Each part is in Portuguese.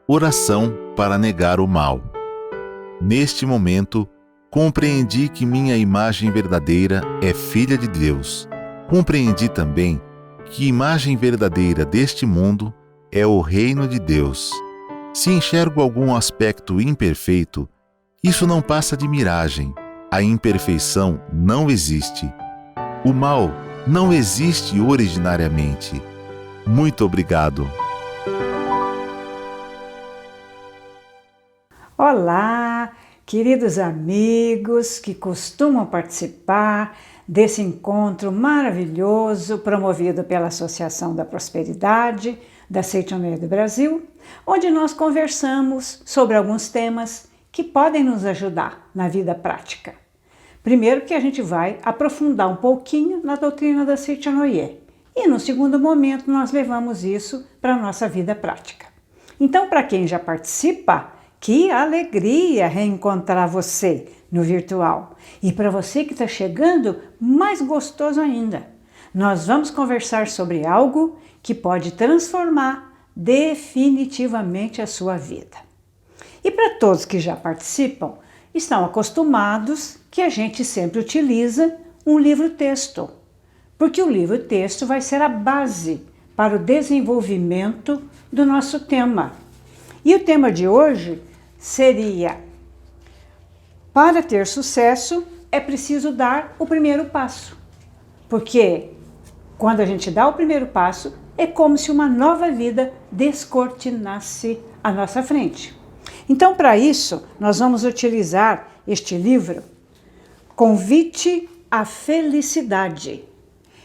Oração para negar o mal. Neste momento, compreendi que minha imagem verdadeira é filha de Deus. Compreendi também que a imagem verdadeira deste mundo é o reino de Deus. Se enxergo algum aspecto imperfeito, isso não passa de miragem. A imperfeição não existe. O mal não existe originariamente. Muito obrigado. Olá, queridos amigos que costumam participar desse encontro maravilhoso promovido pela Associação da Prosperidade da Seitonoye do Brasil, onde nós conversamos sobre alguns temas que podem nos ajudar na vida prática. Primeiro que a gente vai aprofundar um pouquinho na doutrina da Seitonoye e no segundo momento nós levamos isso para a nossa vida prática. Então, para quem já participa, que alegria reencontrar você no virtual. E para você que está chegando, mais gostoso ainda. Nós vamos conversar sobre algo que pode transformar definitivamente a sua vida. E para todos que já participam, estão acostumados que a gente sempre utiliza um livro-texto, porque o livro-texto vai ser a base para o desenvolvimento do nosso tema. E o tema de hoje seria: para ter sucesso é preciso dar o primeiro passo. Porque quando a gente dá o primeiro passo, é como se uma nova vida descortinasse à nossa frente. Então, para isso, nós vamos utilizar este livro, Convite à Felicidade.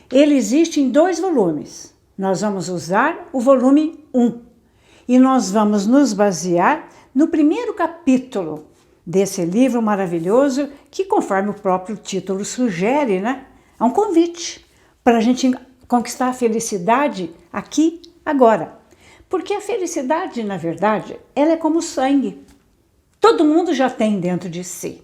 Ele existe em 2 volumes. Nós vamos usar o volume 1 e nós vamos nos basear no primeiro capítulo desse livro maravilhoso que, conforme o próprio título sugere, é um convite para a gente conquistar a felicidade aqui, agora. Porque a felicidade, na verdade, ela é como o sangue. Todo mundo já tem dentro de si.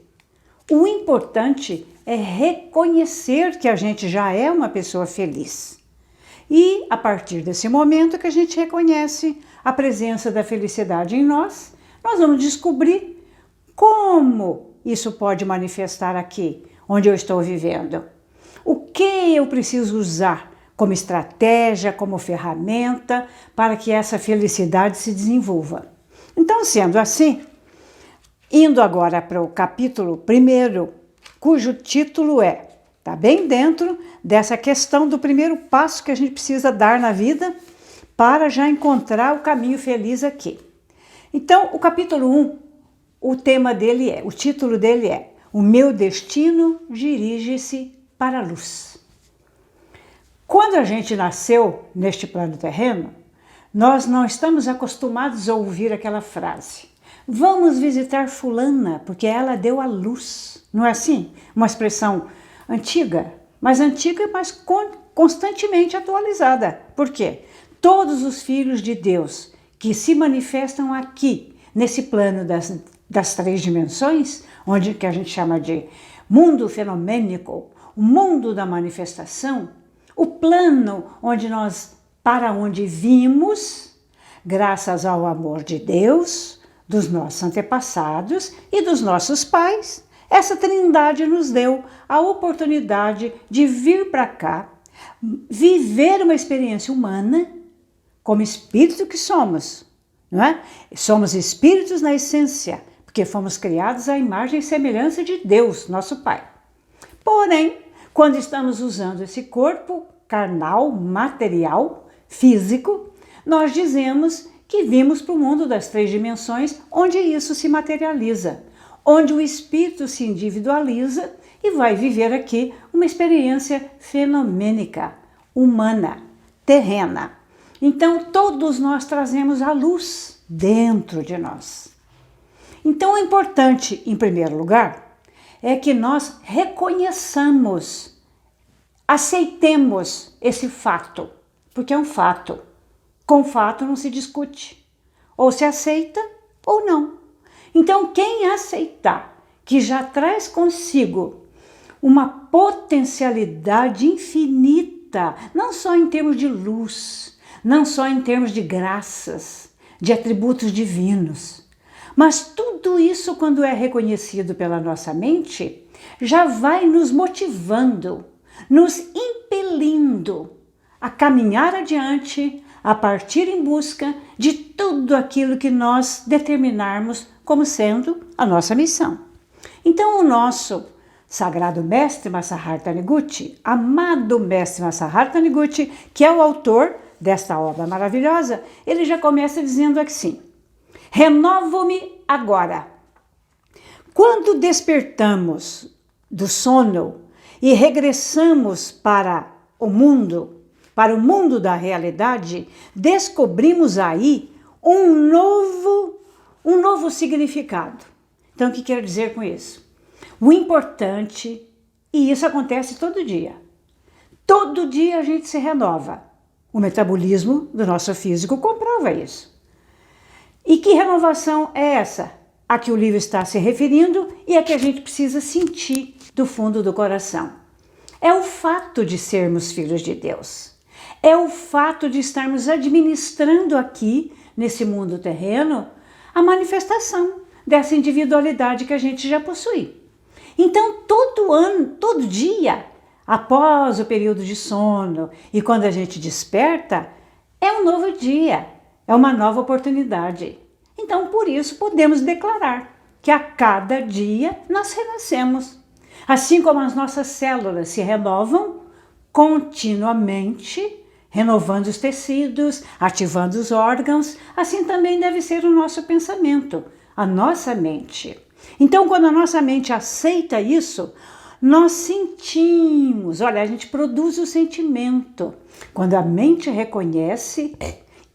O importante é reconhecer que a gente já é uma pessoa feliz. E, a partir desse momento que a gente reconhece a presença da felicidade em nós, nós vamos descobrir como isso pode manifestar aqui, onde eu estou vivendo. O que eu preciso usar como estratégia, como ferramenta, para que essa felicidade se desenvolva. Então, sendo assim, indo agora para o capítulo 1, cujo título está bem dentro dessa questão do primeiro passo que a gente precisa dar na vida para já encontrar o caminho feliz aqui. Então, o capítulo 1, o título dele é: O meu destino dirige-se para a luz. Quando a gente nasceu neste plano terreno, nós não estamos acostumados a ouvir aquela frase: vamos visitar fulana, porque ela deu a luz. Não é assim? Uma expressão antiga, mas constantemente atualizada. Por quê? Todos os filhos de Deus que se manifestam aqui, nesse plano das 3 dimensões, onde que a gente chama de mundo fenomênico, o mundo da manifestação, o plano para onde vimos, graças ao amor de Deus, dos nossos antepassados e dos nossos pais, essa trindade nos deu a oportunidade de vir para cá, viver uma experiência humana, como espírito que somos, não é? Somos espíritos na essência, porque fomos criados à imagem e semelhança de Deus, nosso Pai. Porém, quando estamos usando esse corpo carnal, material, físico, nós dizemos que vimos para o mundo das 3 dimensões, onde isso se materializa, onde o espírito se individualiza e vai viver aqui uma experiência fenomênica, humana, terrena. Então, todos nós trazemos a luz dentro de nós. Então, o importante, em primeiro lugar, é que nós reconheçamos, aceitemos esse fato, porque é um fato. Com fato não se discute, ou se aceita ou não. Então, quem aceitar que já traz consigo uma potencialidade infinita, não só em termos de luz, não só em termos de graças, de atributos divinos. Mas tudo isso, quando é reconhecido pela nossa mente, já vai nos motivando, nos impelindo a caminhar adiante, a partir em busca de tudo aquilo que nós determinarmos como sendo a nossa missão. Então, o nosso sagrado mestre Masaharu Taniguchi, amado mestre Masaharu Taniguchi, que é o autor desta obra maravilhosa, ele já começa dizendo assim: renovo-me agora. Quando despertamos do sono e regressamos para o mundo da realidade, descobrimos aí um novo significado. Então, o que quero dizer com isso? O importante, e isso acontece todo dia a gente se renova. O metabolismo do nosso físico comprova isso. E que renovação é essa? A que o livro está se referindo e a que a gente precisa sentir do fundo do coração. É o fato de sermos filhos de Deus. É o fato de estarmos administrando aqui, nesse mundo terreno, a manifestação dessa individualidade que a gente já possui. Então, todo dia, após o período de sono e quando a gente desperta, é um novo dia, é uma nova oportunidade. Então, por isso, podemos declarar que a cada dia nós renascemos. Assim como as nossas células se renovam continuamente, renovando os tecidos, ativando os órgãos, assim também deve ser o nosso pensamento, a nossa mente. Então, quando a nossa mente aceita isso, nós sentimos, olha, a gente produz o sentimento. Quando a mente reconhece,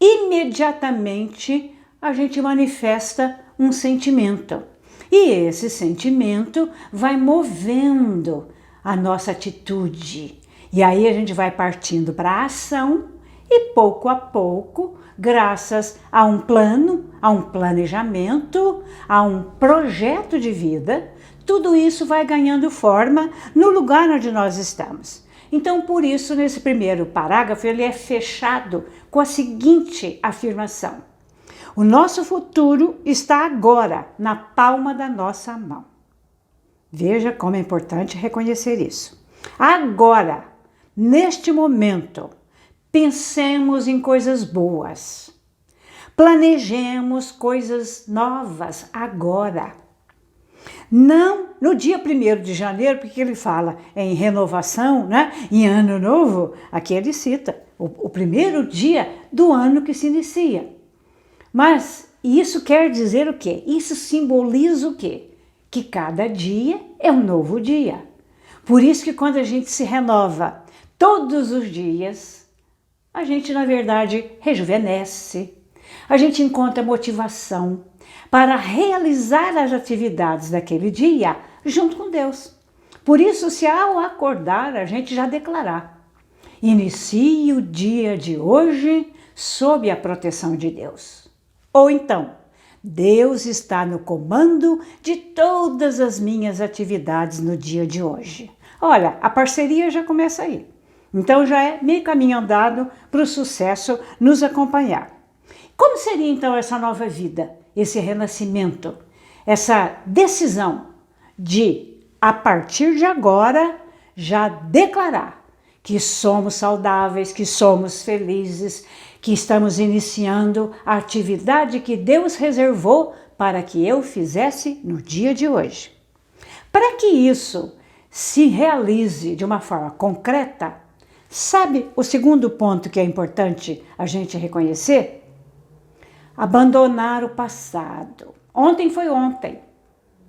imediatamente a gente manifesta um sentimento. E esse sentimento vai movendo a nossa atitude. E aí a gente vai partindo para a ação e pouco a pouco, graças a um plano, a um planejamento, a um projeto de vida, tudo isso vai ganhando forma no lugar onde nós estamos. Então, por isso, nesse primeiro parágrafo, ele é fechado com a seguinte afirmação: o nosso futuro está agora na palma da nossa mão. Veja como é importante reconhecer isso. Agora, neste momento, pensemos em coisas boas. Planejemos coisas novas agora. Não no dia 1º de janeiro, porque ele fala em renovação, né? Em ano novo, aqui ele cita o primeiro dia do ano que se inicia. Mas isso quer dizer o quê? Isso simboliza o quê? Que cada dia é um novo dia. Por isso que quando a gente se renova todos os dias, a gente, na verdade, rejuvenesce. A gente encontra motivação para realizar as atividades daquele dia junto com Deus. Por isso, se ao acordar, a gente já declarar: inicie o dia de hoje sob a proteção de Deus. Ou então, Deus está no comando de todas as minhas atividades no dia de hoje. Olha, a parceria já começa aí. Então já é meio caminho andado para o sucesso nos acompanhar. Como seria então essa nova vida, esse renascimento, essa decisão de, a partir de agora, já declarar que somos saudáveis, que somos felizes, que estamos iniciando a atividade que Deus reservou para que eu fizesse no dia de hoje? Para que isso se realize de uma forma concreta, sabe o segundo ponto que é importante a gente reconhecer? Abandonar o passado. Ontem foi ontem,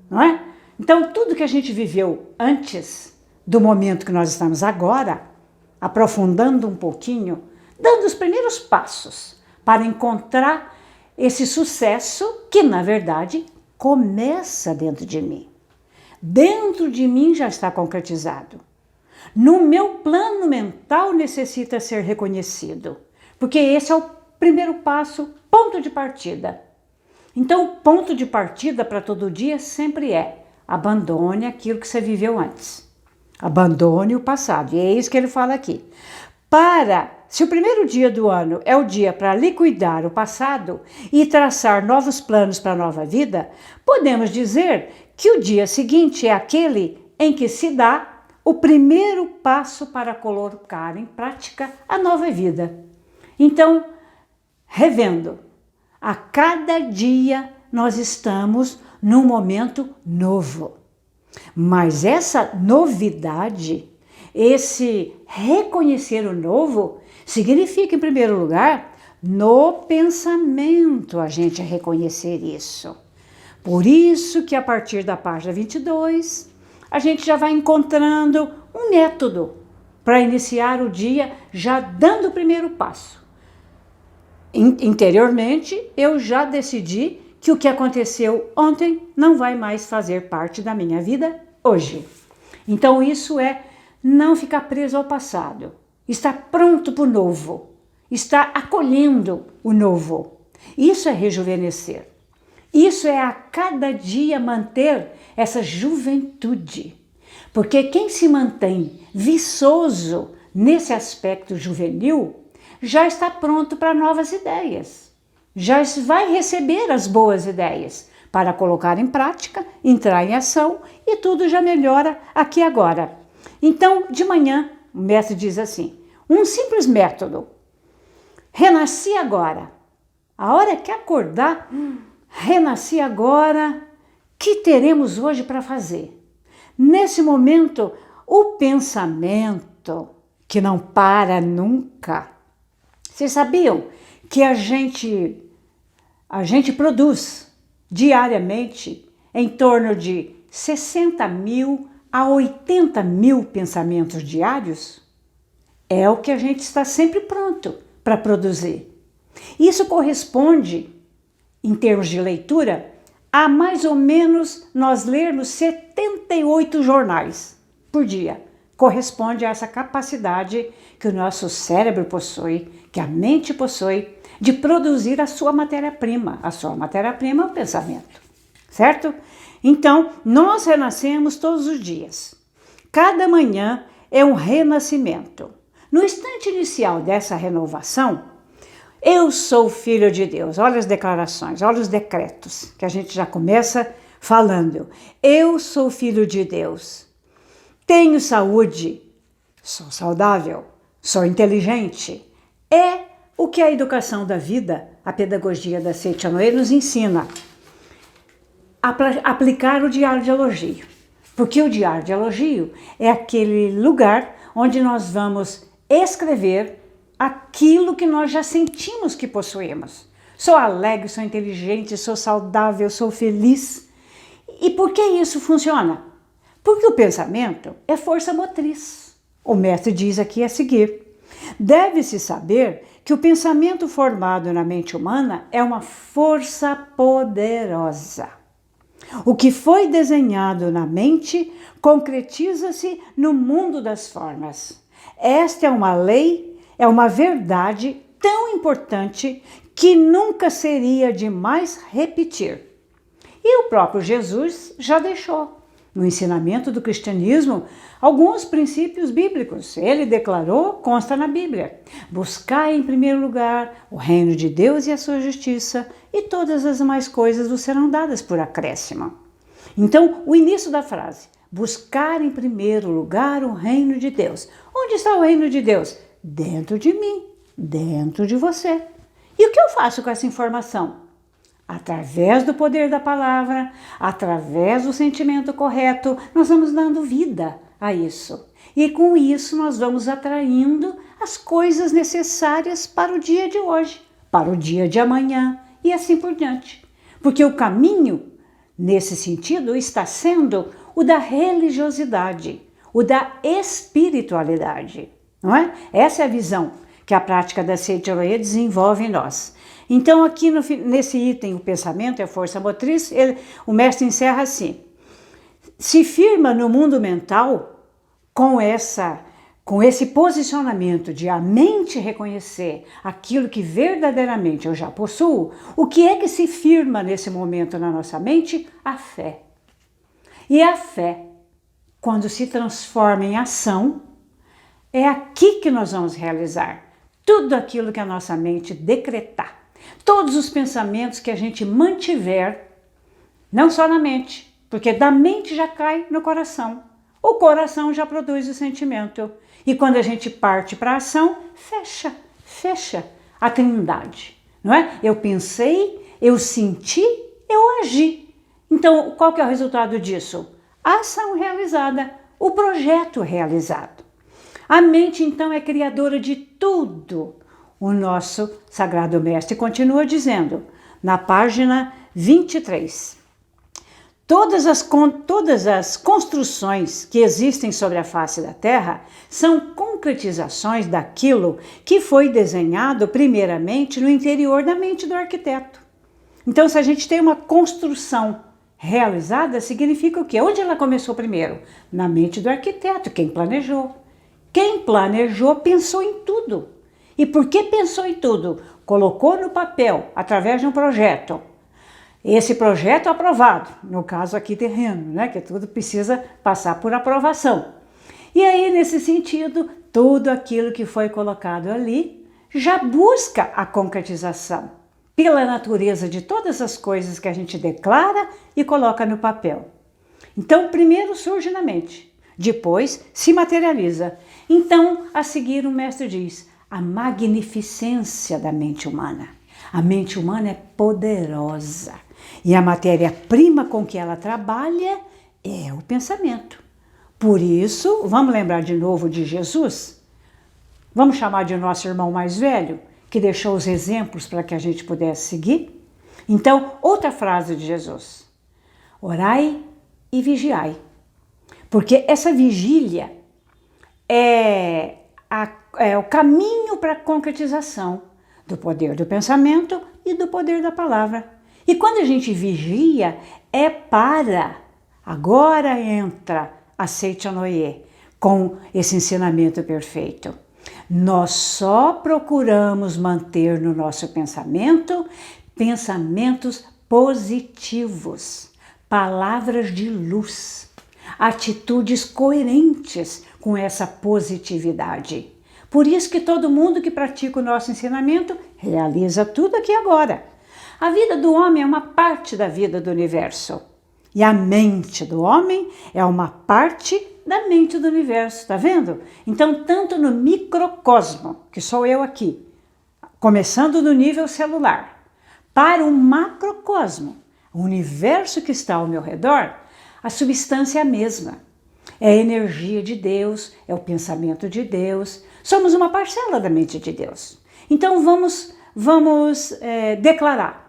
não é? Então, tudo que a gente viveu antes do momento que nós estamos agora, aprofundando um pouquinho, dando os primeiros passos para encontrar esse sucesso que, na verdade, começa dentro de mim. Dentro de mim já está concretizado. No meu plano mental necessita ser reconhecido, porque esse é o primeiro passo, ponto de partida. Então, o ponto de partida para todo dia sempre é: abandone aquilo que você viveu antes. Abandone o passado. E é isso que ele fala aqui. Para Se o primeiro dia do ano é o dia para liquidar o passado e traçar novos planos para a nova vida, podemos dizer que o dia seguinte é aquele em que se dá o primeiro passo para colocar em prática a nova vida. Então, revendo, a cada dia nós estamos num momento novo. Mas essa novidade, esse reconhecer o novo, significa, em primeiro lugar, no pensamento a gente reconhecer isso. Por isso que a partir da página 22, a gente já vai encontrando um método para iniciar o dia já dando o primeiro passo. Interiormente, eu já decidi que o que aconteceu ontem não vai mais fazer parte da minha vida hoje. Então isso é não ficar preso ao passado, estar pronto para o novo, estar acolhendo o novo. Isso é rejuvenescer. Isso é a cada dia manter essa juventude. Porque quem se mantém viçoso nesse aspecto juvenil já está pronto para novas ideias. Já vai receber as boas ideias para colocar em prática, entrar em ação e tudo já melhora aqui agora. Então, de manhã, o mestre diz assim, um simples método. Renasci agora. A hora que acordar, renasci agora. Que teremos hoje para fazer? Nesse momento, o pensamento, que não para nunca. Vocês sabiam que a gente produz diariamente em torno de 60 mil a 80 mil pensamentos diários? É o que a gente está sempre pronto para produzir. Isso corresponde, em termos de leitura, a mais ou menos nós lermos 78 jornais por dia. Corresponde a essa capacidade que o nosso cérebro possui, que a mente possui, de produzir a sua matéria-prima. A sua matéria-prima é o pensamento, certo? Então, nós renascemos todos os dias. Cada manhã é um renascimento. No instante inicial dessa renovação, eu sou filho de Deus. Olha as declarações, olha os decretos, que a gente já começa falando. Eu sou filho de Deus. Tenho saúde, sou saudável, sou inteligente. É o que a educação da vida, a pedagogia da Seiichi Noe nos ensina. Aplicar o diário de elogio. Porque o diário de elogio é aquele lugar onde nós vamos escrever aquilo que nós já sentimos que possuímos. Sou alegre, sou inteligente, sou saudável, sou feliz. E por que isso funciona? Porque o pensamento é força motriz. O mestre diz aqui a seguir. Deve-se saber que o pensamento formado na mente humana é uma força poderosa. O que foi desenhado na mente concretiza-se no mundo das formas. Esta é uma lei, é uma verdade tão importante que nunca seria demais repetir. E o próprio Jesus já deixou, no ensinamento do cristianismo, alguns princípios bíblicos. Ele declarou, consta na Bíblia: buscai em primeiro lugar o reino de Deus e a sua justiça, e todas as demais coisas vos serão dadas por acréscimo. Então, o início da frase, buscar em primeiro lugar o reino de Deus. Onde está o reino de Deus? Dentro de mim, dentro de você. E o que eu faço com essa informação? Através do poder da palavra, através do sentimento correto, nós vamos dando vida a isso. E com isso nós vamos atraindo as coisas necessárias para o dia de hoje, para o dia de amanhã e assim por diante. Porque o caminho, nesse sentido, está sendo o da religiosidade, o da espiritualidade, não é? Essa é a visão que a prática da Seiichi Noe desenvolve em nós. Então, aqui nesse item, o pensamento é a força motriz, o mestre encerra assim: se firma no mundo mental com esse posicionamento de a mente reconhecer aquilo que verdadeiramente eu já possuo. O que é que se firma nesse momento na nossa mente? A fé. E a fé, quando se transforma em ação, é aqui que nós vamos realizar tudo aquilo que a nossa mente decretar, todos os pensamentos que a gente mantiver, não só na mente, porque da mente já cai no coração. O coração já produz o sentimento. E quando a gente parte para a ação, fecha a trindade, não é? Eu pensei, eu senti, eu agi. Então, qual que é o resultado disso? A ação realizada, o projeto realizado. A mente, então, é criadora de tudo. O nosso Sagrado Mestre continua dizendo, na página 23. Todas as construções que existem sobre a face da Terra são concretizações daquilo que foi desenhado primeiramente no interior da mente do arquiteto. Então, se a gente tem uma construção realizada, significa o quê? Onde ela começou primeiro? Na mente do arquiteto, quem planejou. Quem planejou pensou em tudo. E por que pensou em tudo? Colocou no papel, através de um projeto. Esse projeto aprovado, no caso aqui terreno, né? Que tudo precisa passar por aprovação. E aí, nesse sentido, tudo aquilo que foi colocado ali já busca a concretização, pela natureza de todas as coisas que a gente declara e coloca no papel. Então, primeiro surge na mente, depois se materializa. Então, a seguir, o mestre diz, a magnificência da mente humana. A mente humana é poderosa e a matéria-prima com que ela trabalha é o pensamento. Por isso, vamos lembrar de novo de Jesus? Vamos chamar de nosso irmão mais velho, que deixou os exemplos para que a gente pudesse seguir? Então, outra frase de Jesus. Orai e vigiai. Porque essa vigília é o caminho para a concretização do poder do pensamento e do poder da palavra. E quando a gente vigia, é para... Agora entra a Seitanoye com esse ensinamento perfeito. Nós só procuramos manter no nosso pensamento pensamentos positivos, palavras de luz, atitudes coerentes com essa positividade. Por isso que todo mundo que pratica o nosso ensinamento realiza tudo aqui agora. A vida do homem é uma parte da vida do universo. E a mente do homem é uma parte da mente do universo, tá vendo? Então, tanto no microcosmo, que sou eu aqui, começando no nível celular, para o macrocosmo, o universo que está ao meu redor, a substância é a mesma. É a energia de Deus, é o pensamento de Deus. Somos uma parcela da mente de Deus. Então, vamos declarar.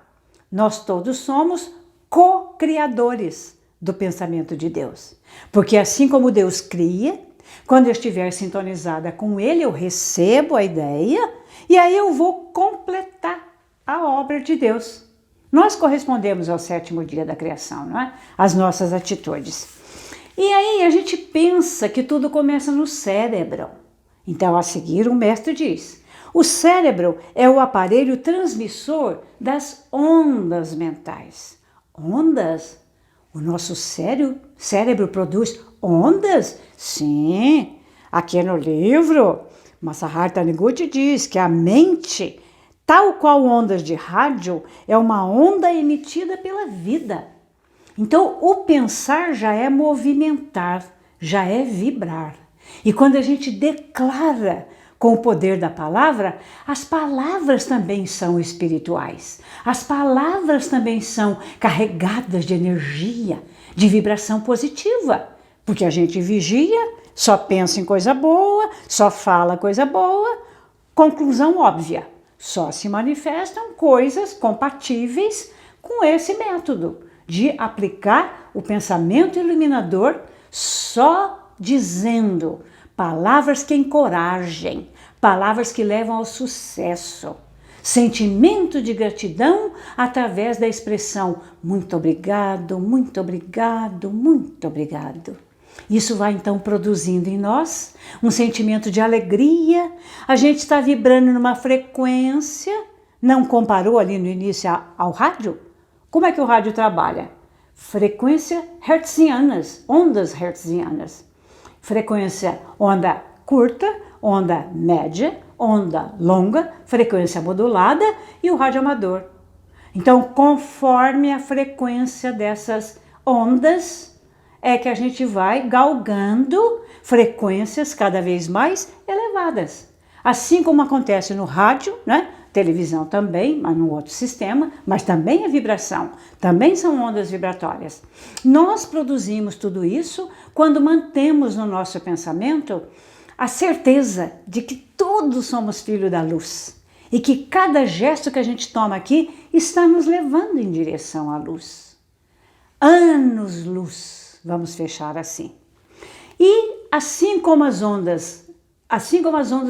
Nós todos somos co-criadores do pensamento de Deus. Porque assim como Deus cria, quando eu estiver sintonizada com Ele, eu recebo a ideia e aí eu vou completar a obra de Deus. Nós correspondemos ao 7º dia da criação, não é? As nossas atitudes. E aí a gente pensa que tudo começa no cérebro. Então, a seguir, o mestre diz: o cérebro é o aparelho transmissor das ondas mentais. Ondas? O nosso cérebro produz ondas? Sim, aqui no livro, Masaharu Taniguchi diz que a mente, tal qual ondas de rádio, é uma onda emitida pela vida. Então, o pensar já é movimentar, já é vibrar. E quando a gente declara com o poder da palavra, as palavras também são espirituais. As palavras também são carregadas de energia, de vibração positiva. Porque a gente vigia, só pensa em coisa boa, só fala coisa boa. Conclusão óbvia, só se manifestam coisas compatíveis com esse método de aplicar o pensamento iluminador só dizendo palavras que encorajem, palavras que levam ao sucesso. Sentimento de gratidão através da expressão muito obrigado, muito obrigado, muito obrigado. Isso vai então produzindo em nós um sentimento de alegria. A gente está vibrando numa frequência. Não comparou ali no início ao rádio? Como é que o rádio trabalha? Frequência hertzianas, ondas hertzianas. Frequência onda curta, onda média, onda longa, frequência modulada e o rádio amador. Então, conforme a frequência dessas ondas, é que a gente vai galgando frequências cada vez mais elevadas. Assim como acontece no rádio, né? Televisão também, mas num outro sistema, mas também é vibração, também são ondas vibratórias. Nós produzimos tudo isso quando mantemos no nosso pensamento a certeza de que todos somos filhos da luz e que cada gesto que a gente toma aqui está nos levando em direção à luz. Anos-luz, vamos fechar assim. E assim como as ondas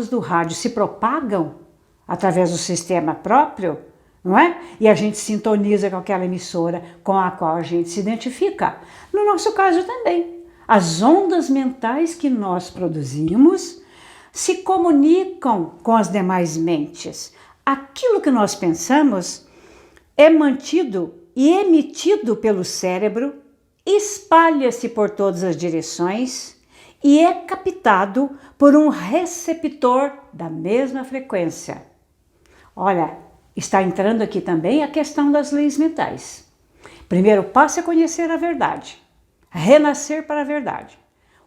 do rádio se propagam através do sistema próprio, não é? E a gente sintoniza com aquela emissora com a qual a gente se identifica. No nosso caso também, as ondas mentais que nós produzimos se comunicam com as demais mentes. Aquilo que nós pensamos é mantido e emitido pelo cérebro, espalha-se por todas as direções e é captado por um receptor da mesma frequência. Olha, está entrando aqui também a questão das leis mentais. Primeiro passo é conhecer a verdade, renascer para a verdade.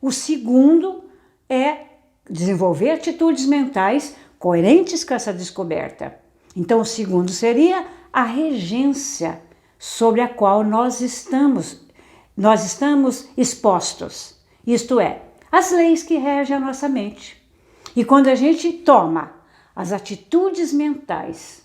O segundo é desenvolver atitudes mentais coerentes com essa descoberta. Então, o segundo seria a regência sobre a qual nós estamos expostos. Isto é, as leis que regem a nossa mente. E quando a gente toma as atitudes mentais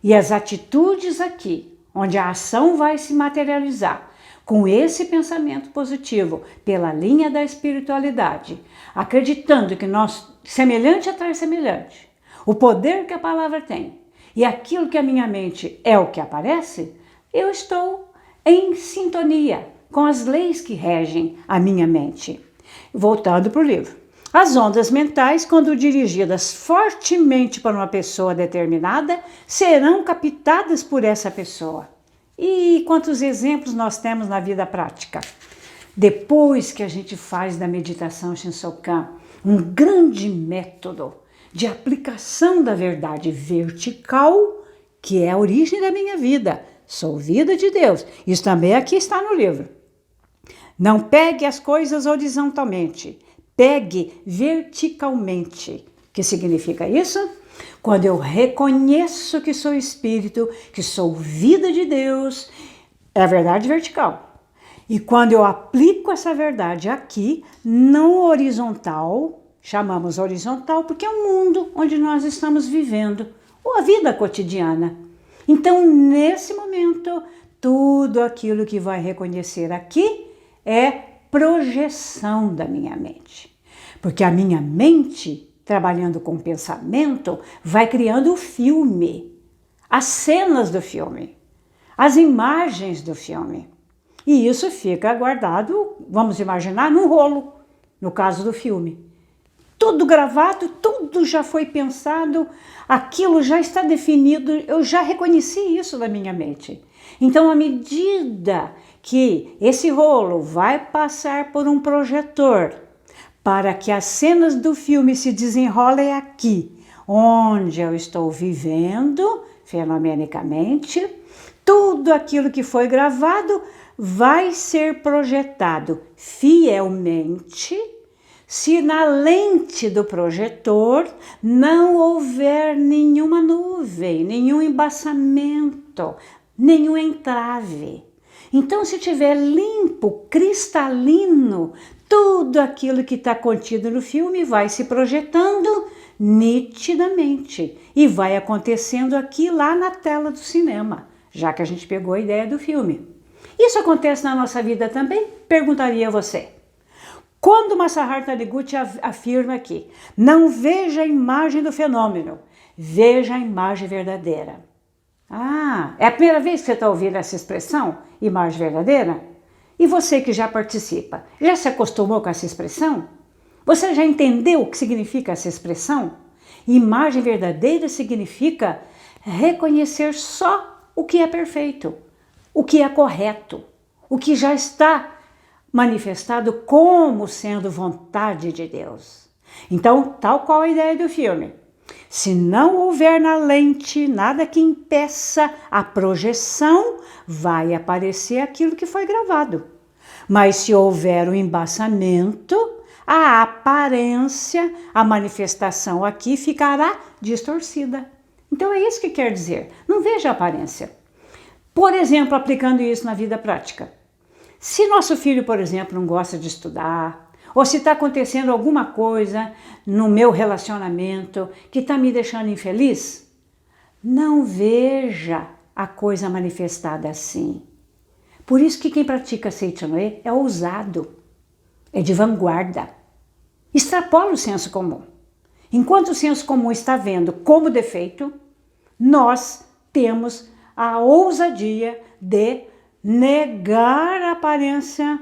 e as atitudes aqui, onde a ação vai se materializar, com esse pensamento positivo, pela linha da espiritualidade, acreditando que nós, semelhante atrai semelhante, o poder que a palavra tem e aquilo que a minha mente é o que aparece, eu estou em sintonia com as leis que regem a minha mente. Voltando para o livro. As ondas mentais, quando dirigidas fortemente para uma pessoa determinada, serão captadas por essa pessoa. E quantos exemplos nós temos na vida prática? Depois que a gente faz da meditação Shinsokan um grande método de aplicação da verdade vertical, que é a origem da minha vida, sou vida de Deus. Isso também aqui está no livro. Não pegue as coisas horizontalmente, pegue verticalmente. O que significa isso? Quando eu reconheço que sou espírito, que sou vida de Deus, é a verdade vertical. E quando eu aplico essa verdade aqui, não horizontal, chamamos horizontal porque é o mundo onde nós estamos vivendo, ou a vida cotidiana. Então, nesse momento, tudo aquilo que vai reconhecer aqui é projeção da minha mente. Porque a minha mente, trabalhando com pensamento, vai criando o filme, as cenas do filme, as imagens do filme. E isso fica guardado, vamos imaginar, num rolo, no caso do filme. Tudo gravado, tudo já foi pensado, aquilo já está definido, eu já reconheci isso na minha mente. Então, à medida que esse rolo vai passar por um projetor, para que as cenas do filme se desenrolem aqui, onde eu estou vivendo, fenomenicamente, tudo aquilo que foi gravado vai ser projetado fielmente, se na lente do projetor não houver nenhuma nuvem, nenhum embaçamento, nenhum entrave. Então, se tiver limpo, cristalino, tudo aquilo que está contido no filme vai se projetando nitidamente e vai acontecendo aqui lá na tela do cinema, já que a gente pegou a ideia do filme. Isso acontece na nossa vida também? Perguntaria a você. Quando Masaharu Taniguchi afirma aqui, não veja a imagem do fenômeno, veja a imagem verdadeira. Ah, é a primeira vez que você está ouvindo essa expressão, imagem verdadeira? E você que já participa, já se acostumou com essa expressão? Você já entendeu o que significa essa expressão? Imagem verdadeira significa reconhecer só o que é perfeito, o que é correto, o que já está manifestado como sendo vontade de Deus. Então, tal qual a ideia do filme. Se não houver na lente nada que impeça a projeção, vai aparecer aquilo que foi gravado. Mas se houver um embaçamento, a aparência, a manifestação aqui ficará distorcida. Então é isso que quer dizer. Não veja a aparência. Por exemplo, aplicando isso na vida prática. Se nosso filho, por exemplo, não gosta de estudar, ou se está acontecendo alguma coisa no meu relacionamento que está me deixando infeliz, não veja a coisa manifestada assim. Por isso que quem pratica Seichanoe é ousado, é de vanguarda. Extrapola o senso comum. Enquanto o senso comum está vendo como defeito, nós temos a ousadia de negar a aparência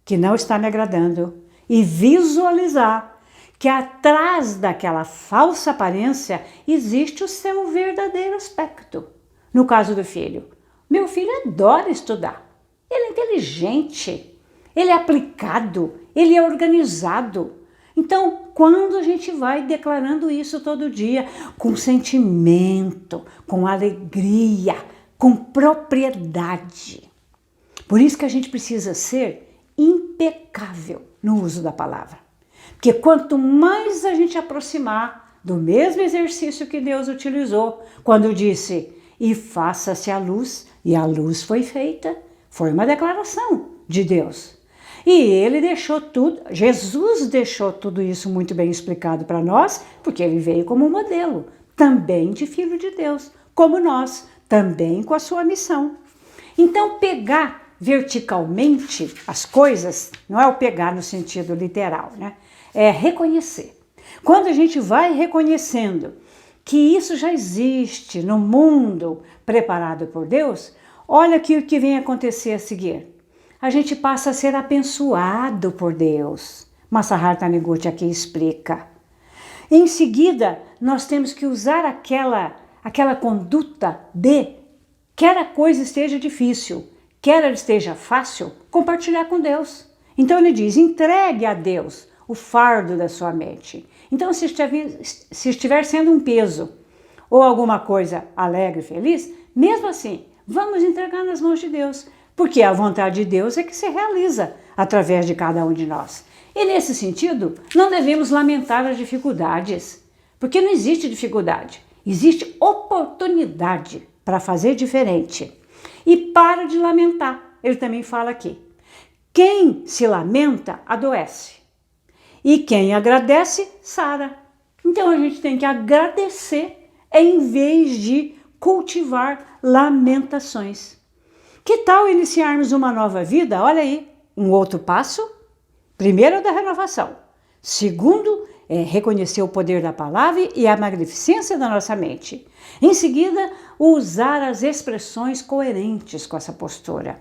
que não está me agradando e visualizar que atrás daquela falsa aparência existe o seu verdadeiro aspecto. No caso do filho, meu filho adora estudar, ele é inteligente, ele é aplicado, ele é organizado. Então, quando a gente vai declarando isso todo dia, com sentimento, com alegria, com propriedade. Por isso que a gente precisa ser impecável no uso da palavra. Porque quanto mais a gente aproximar do mesmo exercício que Deus utilizou, quando disse, e faça-se a luz, e a luz foi feita, foi uma declaração de Deus. E ele deixou tudo, Jesus deixou tudo isso muito bem explicado para nós, porque ele veio como modelo, também de filho de Deus, como nós, também com a sua missão. Então, pegar verticalmente as coisas, não é o pegar no sentido literal, né? É reconhecer. Quando a gente vai reconhecendo que isso já existe no mundo preparado por Deus, olha aqui o que vem acontecer a seguir. A gente passa a ser abençoado por Deus. Masaharta Neguti aqui explica. Em seguida, nós temos que usar aquela conduta de, quer a coisa esteja difícil, quer ela esteja fácil, compartilhar com Deus. Então ele diz, entregue a Deus o fardo da sua mente. Então se estiver sendo um peso ou alguma coisa alegre e feliz, mesmo assim, vamos entregar nas mãos de Deus. Porque a vontade de Deus é que se realiza através de cada um de nós. E nesse sentido, não devemos lamentar as dificuldades, porque não existe dificuldade, existe oportunidade para fazer diferente. E para de lamentar, ele também fala aqui, quem se lamenta, adoece, e quem agradece, sara. Então a gente tem que agradecer em vez de cultivar lamentações. Que tal iniciarmos uma nova vida? Olha aí, um outro passo. Primeiro, da renovação. Segundo, é reconhecer o poder da palavra e a magnificência da nossa mente. Em seguida, usar as expressões coerentes com essa postura.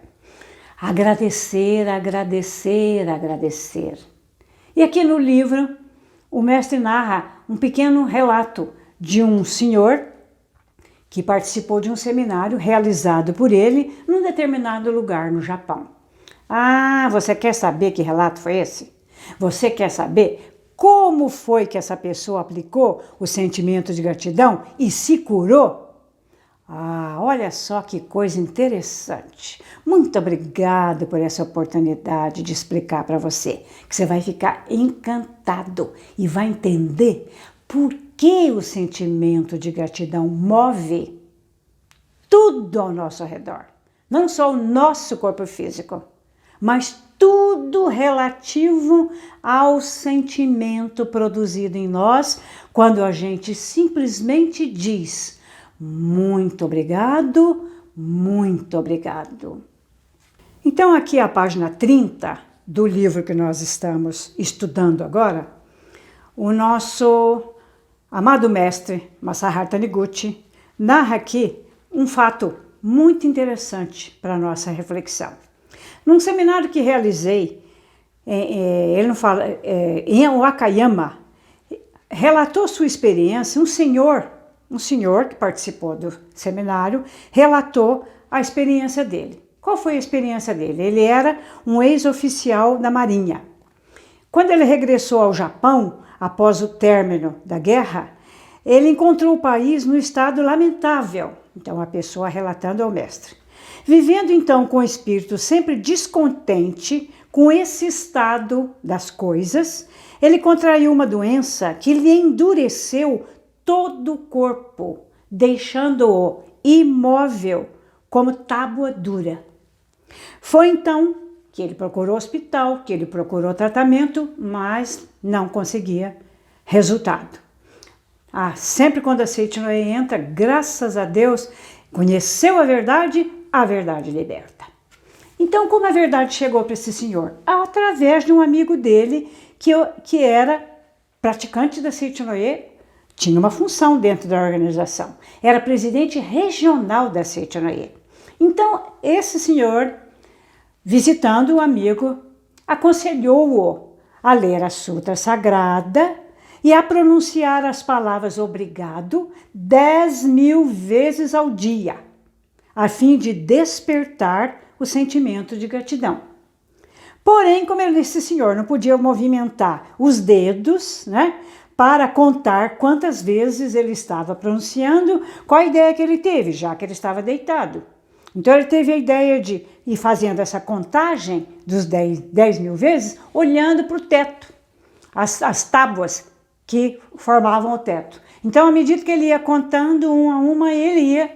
Agradecer, agradecer, agradecer. E aqui no livro, o mestre narra um pequeno relato de um senhor que participou de um seminário realizado por ele num determinado lugar no Japão. Ah, você quer saber que relato foi esse? Você quer saber como foi que essa pessoa aplicou o sentimento de gratidão e se curou? Ah, olha só que coisa interessante. Muito obrigado por essa oportunidade de explicar para você, que você vai ficar encantado e vai entender por que o sentimento de gratidão move tudo ao nosso redor. Não só o nosso corpo físico, mas tudo relativo ao sentimento produzido em nós quando a gente simplesmente diz muito obrigado, muito obrigado. Então aqui a página 30 do livro que nós estamos estudando agora, o nosso amado mestre Masaharta Neguti narra aqui um fato muito interessante para a nossa reflexão. Num seminário que realizei, ele não fala, em Wakayama, relatou sua experiência, um senhor que participou do seminário, relatou a experiência dele. Qual foi a experiência dele? Ele era um ex-oficial da Marinha. Quando ele regressou ao Japão, após o término da guerra, ele encontrou o país no estado lamentável. Então, a pessoa relatando ao mestre. Vivendo, então, com o espírito sempre descontente com esse estado das coisas, ele contraiu uma doença que lhe endureceu todo o corpo, deixando-o imóvel como tábua dura. Foi então que ele procurou hospital, que ele procurou tratamento, mas não conseguia resultado. Sempre quando a Seiichi-no-e entra, graças a Deus, conheceu a verdade liberta. Então, como a verdade chegou para esse senhor? Através de um amigo dele que era praticante da Seiichi-no-e, tinha uma função dentro da organização. Era presidente regional da Seiichi-no-e. Então, esse senhor, visitando o amigo, aconselhou-o a ler a Sutra Sagrada e a pronunciar as palavras obrigado 10.000 vezes ao dia, a fim de despertar o sentimento de gratidão. Porém, como esse senhor não podia movimentar os dedos, para contar quantas vezes ele estava pronunciando, qual a ideia que ele teve, já que ele estava deitado? Então ele teve a ideia de ir fazendo essa contagem dos 10.000 vezes, olhando para o teto, as tábuas que formavam o teto. Então, à medida que ele ia contando uma a uma, ele ia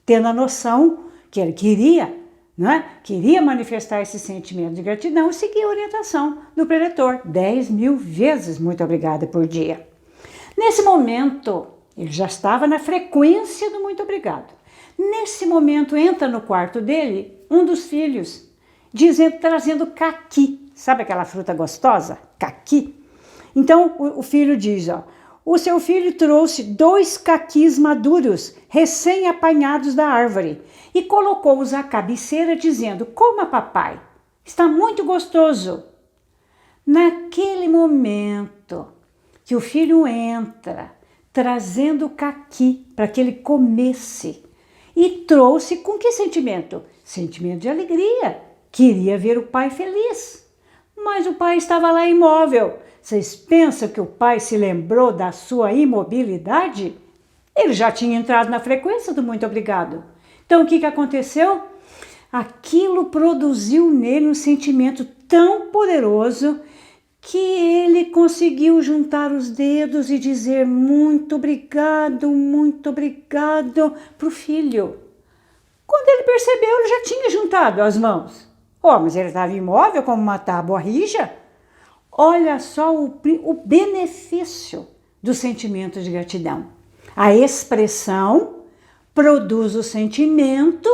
tendo a noção que ele queria manifestar esse sentimento de gratidão e seguir a orientação do preletor. 10.000 vezes muito obrigada por dia. Nesse momento, ele já estava na frequência do muito obrigado. Nesse momento, entra no quarto dele um dos filhos, trazendo caqui. Sabe aquela fruta gostosa? Caqui. Então, o filho diz, o seu filho trouxe 2 caquis maduros, recém-apanhados da árvore, e colocou-os à cabeceira, dizendo, coma, papai, está muito gostoso. Naquele momento que o filho entra, trazendo o caqui para que ele comesse, e trouxe com que sentimento? Sentimento de alegria. Queria ver o pai feliz. Mas o pai estava lá imóvel. Vocês pensam que o pai se lembrou da sua imobilidade? Ele já tinha entrado na frequência do muito obrigado. Então o que aconteceu? Aquilo produziu nele um sentimento tão poderoso que ele conseguiu juntar os dedos e dizer muito obrigado para o filho. Quando ele percebeu, ele já tinha juntado as mãos. Mas ele estava imóvel como uma tábua rija. Olha só o benefício do sentimento de gratidão. A expressão produz o sentimento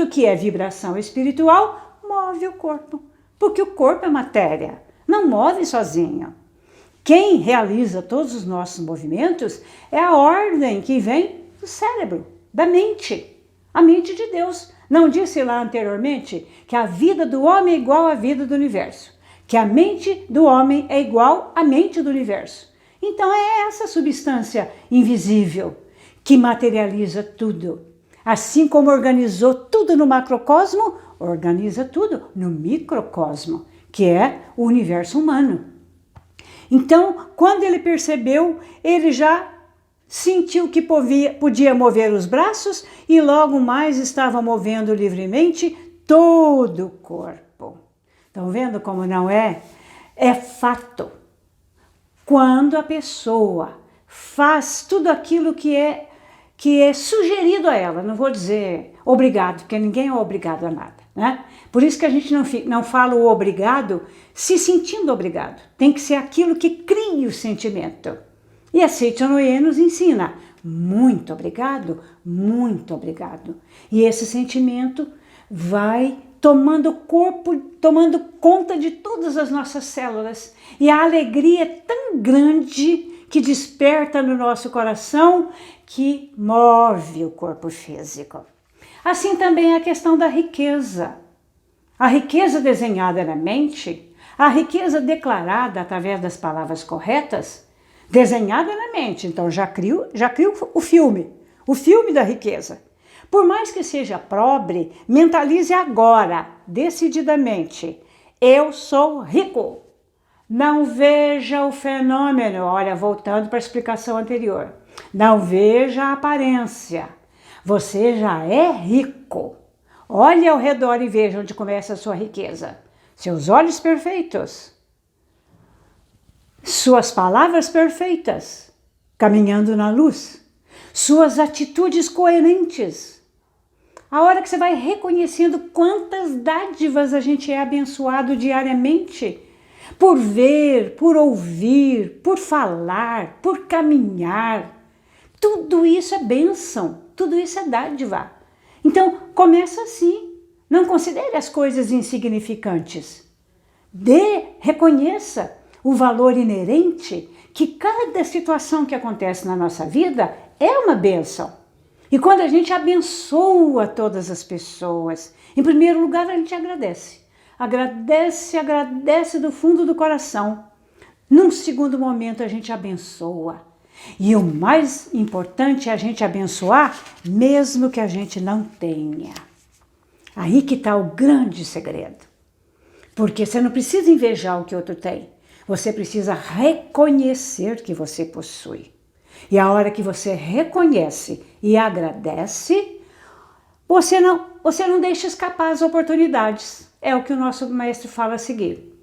que é vibração espiritual, move o corpo. Porque o corpo é matéria, não move sozinho. Quem realiza todos os nossos movimentos é a ordem que vem do cérebro, da mente, a mente de Deus. Não disse lá anteriormente que a vida do homem é igual à vida do universo, que a mente do homem é igual à mente do universo. Então é essa substância invisível que materializa tudo. Assim como organizou tudo no macrocosmo, organiza tudo no microcosmo, que é o universo humano. Então, quando ele percebeu, ele já sentiu que podia mover os braços e logo mais estava movendo livremente todo o corpo. Estão vendo como não é? É fato. Quando a pessoa faz tudo aquilo que é sugerido a ela, não vou dizer obrigado, porque ninguém é obrigado a nada, Por isso que a gente não fala o obrigado se sentindo obrigado. Tem que ser aquilo que cria o sentimento. E a Seiichi-no-e nos ensina, muito obrigado, muito obrigado. E esse sentimento vai tomando corpo, tomando conta de todas as nossas células. E a alegria é tão grande que desperta no nosso coração, que move o corpo físico. Assim também é a questão da riqueza. A riqueza desenhada na mente, a riqueza declarada através das palavras corretas, desenhada na mente. Então já crio o filme da riqueza. Por mais que seja pobre, mentalize agora, decididamente, eu sou rico. Não veja o fenômeno, olha, voltando para a explicação anterior. Não veja a aparência. Você já é rico. Olhe ao redor e veja onde começa a sua riqueza. Seus olhos perfeitos. Suas palavras perfeitas, caminhando na luz. Suas atitudes coerentes. A hora que você vai reconhecendo quantas dádivas a gente é abençoado diariamente, por ver, por ouvir, por falar, por caminhar. Tudo isso é bênção, tudo isso é dádiva. Então, começa assim. Não considere as coisas insignificantes. Reconheça o valor inerente que cada situação que acontece na nossa vida é uma bênção. E quando a gente abençoa todas as pessoas, em primeiro lugar a gente agradece. Agradece do fundo do coração. Num segundo momento a gente abençoa. E o mais importante é a gente abençoar mesmo que a gente não tenha. Aí que está o grande segredo. Porque você não precisa invejar o que outro tem. Você precisa reconhecer que você possui. E a hora que você reconhece e agradece, você não deixa escapar as oportunidades. É o que o nosso mestre fala a seguir.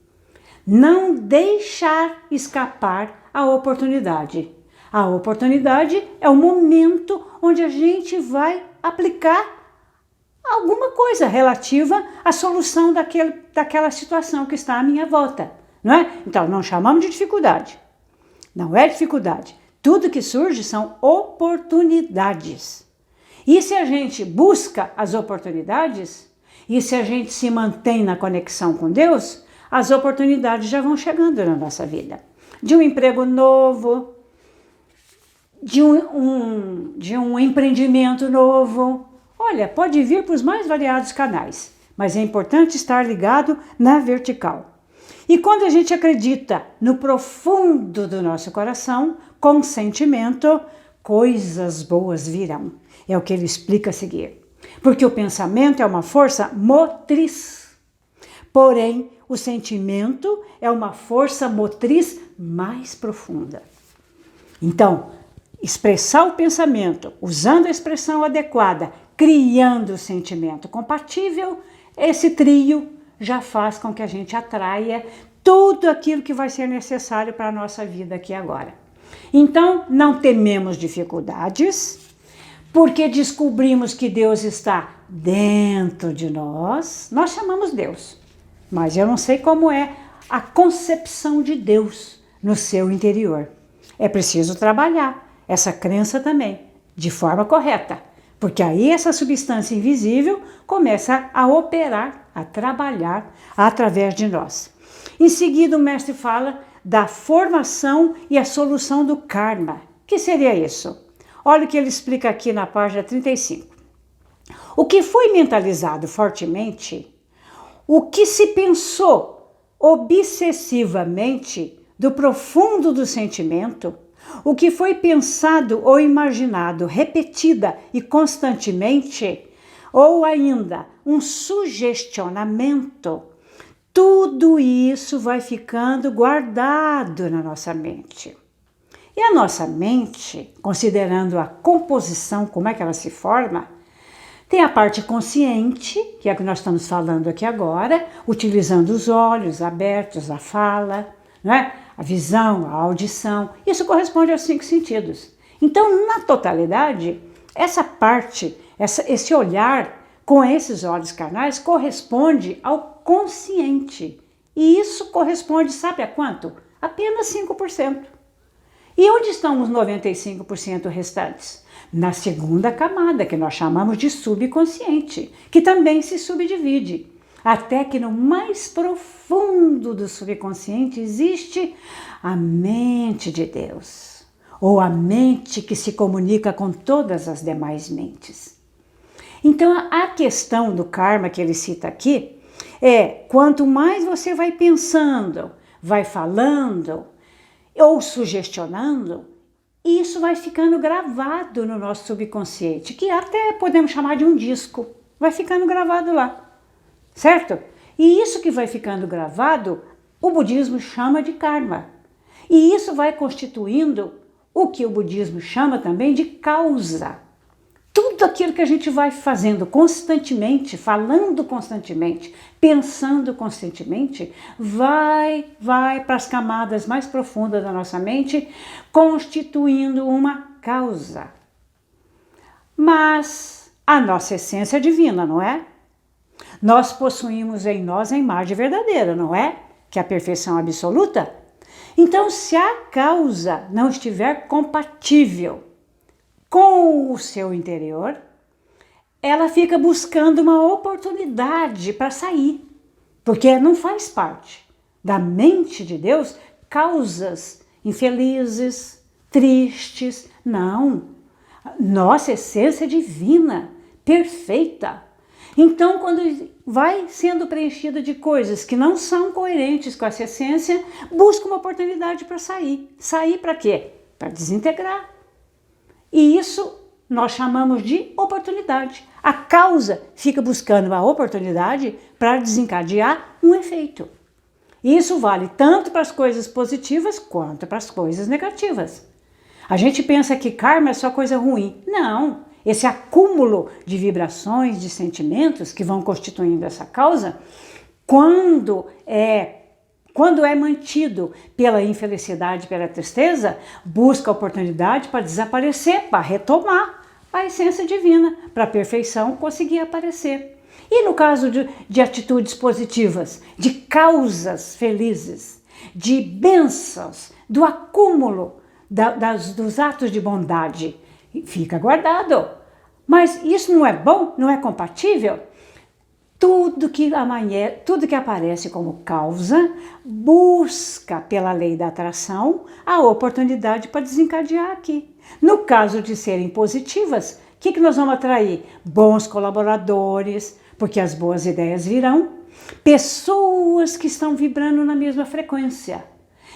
Não deixar escapar a oportunidade. A oportunidade é o momento onde a gente vai aplicar alguma coisa relativa à solução daquela situação que está à minha volta, não é? Então, não chamamos de dificuldade. Não é dificuldade. Tudo que surge são oportunidades. E se a gente busca as oportunidades, e se a gente se mantém na conexão com Deus, as oportunidades já vão chegando na nossa vida. De um emprego novo, de um empreendimento novo. Olha, pode vir para os mais variados canais, mas é importante estar ligado na vertical. E quando a gente acredita no profundo do nosso coração, com sentimento, coisas boas virão. É o que ele explica a seguir. Porque o pensamento é uma força motriz. Porém, o sentimento é uma força motriz mais profunda. Então, expressar o pensamento, usando a expressão adequada, criando o sentimento compatível, esse trio já faz com que a gente atraia tudo aquilo que vai ser necessário para a nossa vida aqui agora. Então, não tememos dificuldades, porque descobrimos que Deus está dentro de nós. Nós chamamos Deus, mas eu não sei como é a concepção de Deus no seu interior. É preciso trabalhar essa crença também, de forma correta, porque aí essa substância invisível começa a operar, a trabalhar através de nós. Em seguida, o mestre fala da formação e a solução do karma. O que seria isso? Olha o que ele explica aqui na página 35. O que foi mentalizado fortemente, o que se pensou obsessivamente do profundo do sentimento, o que foi pensado ou imaginado repetida e constantemente, ou ainda um sugestionamento, tudo isso vai ficando guardado na nossa mente. E a nossa mente, considerando a composição, como é que ela se forma, tem a parte consciente, que é a que nós estamos falando aqui agora, utilizando os olhos abertos, a fala, não é? A visão, a audição. Isso corresponde aos 5 sentidos. Então, na totalidade, essa parte, esse olhar com esses olhos carnais corresponde ao consciente. E isso corresponde, sabe a quanto? Apenas 5%. E onde estão os 95% restantes? Na segunda camada, que nós chamamos de subconsciente, que também se subdivide. Até que no mais profundo do subconsciente existe a mente de Deus, ou a mente que se comunica com todas as demais mentes. Então, a questão do karma que ele cita aqui é: quanto mais você vai pensando, vai falando ou sugestionando, isso vai ficando gravado no nosso subconsciente, que até podemos chamar de um disco, vai ficando gravado lá, certo? E isso que vai ficando gravado o budismo chama de karma. E isso vai constituindo o que o budismo chama também de causa. Tudo aquilo que a gente vai fazendo constantemente, falando constantemente, pensando constantemente, vai para as camadas mais profundas da nossa mente, constituindo uma causa. Mas a nossa essência é divina, não é? Nós possuímos em nós a imagem verdadeira, não é? Que é a perfeição absoluta. Então, se a causa não estiver compatível com o seu interior, ela fica buscando uma oportunidade para sair, porque não faz parte da mente de Deus causas infelizes, tristes, não. Nossa essência é divina, perfeita. Então, quando vai sendo preenchido de coisas que não são coerentes com essa essência, busca uma oportunidade para sair. Sair para quê? Para desintegrar. E isso nós chamamos de oportunidade. A causa fica buscando uma oportunidade para desencadear um efeito. Isso vale tanto para as coisas positivas quanto para as coisas negativas. A gente pensa que karma é só coisa ruim. Não, esse acúmulo de vibrações, de sentimentos que vão constituindo essa causa, quando é mantido pela infelicidade, pela tristeza, busca a oportunidade para desaparecer, para retomar a essência divina, para a perfeição conseguir aparecer. E no caso de atitudes positivas, de causas felizes, de bênçãos, do acúmulo dos atos de bondade, fica guardado. Mas isso não é bom? Não é compatível? Tudo que aparece como causa busca, pela lei da atração, a oportunidade para desencadear aqui. No caso de serem positivas, o que nós vamos atrair? Bons colaboradores, porque as boas ideias virão. Pessoas que estão vibrando na mesma frequência.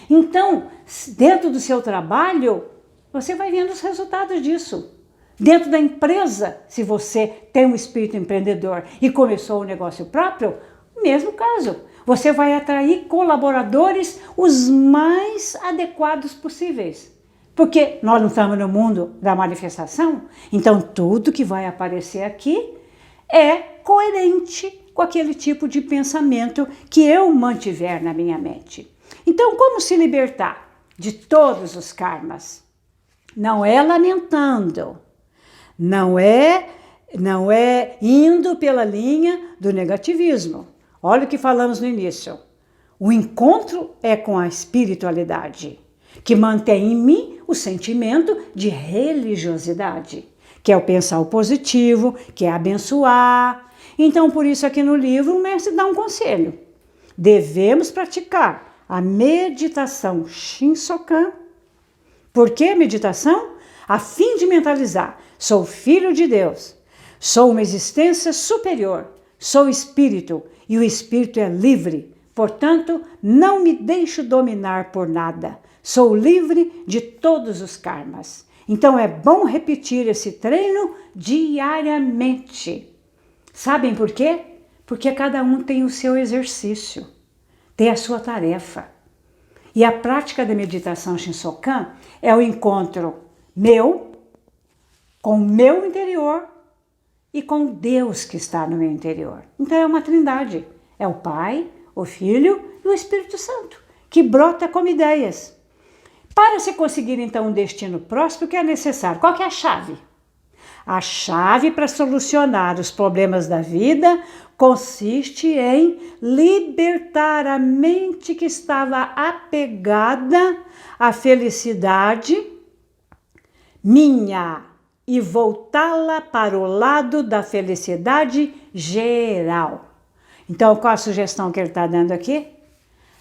Então, dentro do seu trabalho, você vai vendo os resultados disso. Dentro da empresa, se você tem um espírito empreendedor e começou um negócio próprio, mesmo caso. Você vai atrair colaboradores os mais adequados possíveis. Porque nós não estamos no mundo da manifestação, então tudo que vai aparecer aqui é coerente com aquele tipo de pensamento que eu mantiver na minha mente. Então, como se libertar de todos os karmas? Não é lamentando. Não é indo pela linha do negativismo. Olha o que falamos no início. O encontro é com a espiritualidade, que mantém em mim o sentimento de religiosidade, que é o pensar o positivo, que é abençoar. Então, por isso aqui no livro o mestre dá um conselho. Devemos praticar a meditação Shinsokan. Por que meditação? A fim de mentalizar. Sou filho de Deus, sou uma existência superior, sou espírito e o espírito é livre. Portanto, não me deixo dominar por nada. Sou livre de todos os karmas. Então é bom repetir esse treino diariamente. Sabem por quê? Porque cada um tem o seu exercício, tem a sua tarefa. E a prática da meditação Shinsokan é o encontro meu com o meu interior e com Deus que está no meu interior. Então é uma trindade. É o Pai, o Filho e o Espírito Santo, que brota como ideias. Para se conseguir então um destino próspero, o que é necessário? Qual que é a chave? A chave para solucionar os problemas da vida consiste em libertar a mente que estava apegada à felicidade minha e voltá-la para o lado da felicidade geral. Então, qual a sugestão que ele está dando aqui?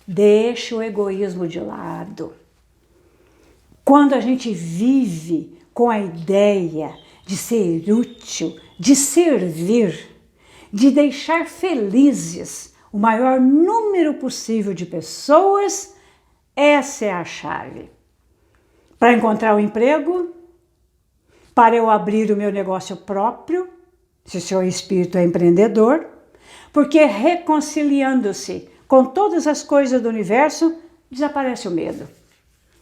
Deixa o egoísmo de lado. Quando a gente vive com a ideia de ser útil, de servir, de deixar felizes o maior número possível de pessoas, essa é a chave. Para encontrar um emprego, para eu abrir o meu negócio próprio, se o seu espírito é empreendedor, porque reconciliando-se com todas as coisas do universo, desaparece o medo.